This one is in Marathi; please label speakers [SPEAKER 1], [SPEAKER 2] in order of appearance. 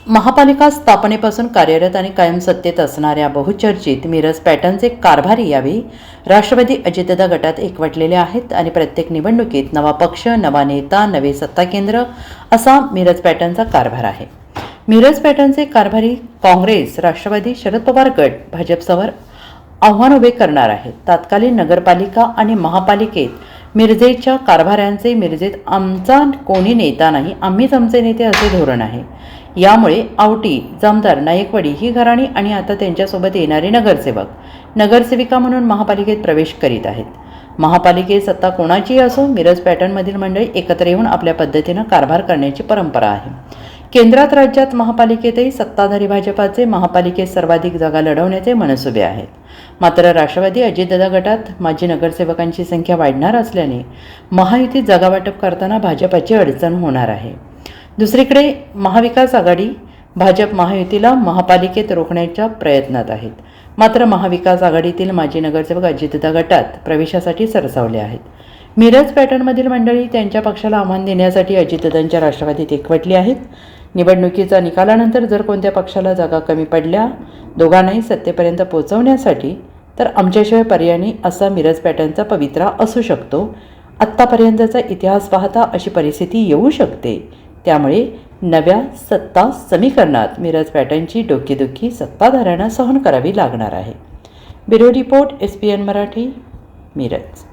[SPEAKER 1] महापालिका स्थापनेपासून कार्यरत आणि कायम सत्तेत असणाऱ्या बहुचर्चित मिरज पॅटर्नचे कारभारी यावेळी राष्ट्रवादी अजितदादा गटात एकवटलेले आहेत आणि प्रत्येक निवडणुकीत नवा पक्ष, नवा नेता, नवे सत्ता केंद्र असा मिरज पॅटर्नचा कारभार आहे. मिरज पॅटर्नचे कारभारी काँग्रेस, राष्ट्रवादी, शरद पवार गट, भाजपसमोर आव्हान उभे करणार आहेत. तत्कालीन नगरपालिका आणि महापालिकेत मिरजेच्या कारभाऱ्यांचे मिरजेत आमचा कोणी नेता नाही, आम्हीच आमचे नेते असे धोरण आहे. यामुळे आवटी, जामदार, नायकवाडी ही घराणी आणि आता त्यांच्यासोबत येणारे नगरसेवक, नगरसेविका म्हणून महापालिकेत प्रवेश करीत आहेत. महापालिकेत सत्ता कोणाची असो, मिरज पॅटर्नमधील मंडळी एकत्र येऊन आपल्या पद्धतीनं कारभार करण्याची परंपरा आहे. केंद्रात, राज्यात, महापालिकेतही सत्ताधारी भाजपाचे महापालिकेत सर्वाधिक जागा लढवण्याचे मनसुबे आहेत. मात्र राष्ट्रवादी अजितदादा गटात माजी नगरसेवकांची संख्या वाढणार असल्याने महायुतीत जागावाटप करताना भाजपाची अडचण होणार आहे. दुसरीकडे महाविकास आघाडी, भाजप महायुतीला महापालिकेत रोखण्याच्या प्रयत्नात आहेत. मात्र महाविकास आघाडीतील माजी नगरसेवक अजितदादा गटात प्रवेशासाठी सरसावले आहेत. मिरज पॅटर्नमधील मंडळी त्यांच्या पक्षाला आव्हान देण्यासाठी अजितदादांच्या राष्ट्रवादीत एकवटली आहेत. निवडणुकीच्या निकालानंतर जर कोणत्या पक्षाला जागा कमी पडल्या दोघांनाही सत्तेपर्यंत पोहोचवण्यासाठी, तर आमच्याशिवाय पर्याय नाही असा मिरज पॅटर्नचा पवित्रा असू शकतो. आत्तापर्यंतचा इतिहास पाहता अशी परिस्थिती येऊ शकते. त्यामुळे नव्या सत्ता समीकरणात मिरज पॅटर्नची डोकेदुखी सत्ताधाऱ्यांना सहन करावी लागणार आहे. Bureau report, SPN Marathi, Miraj.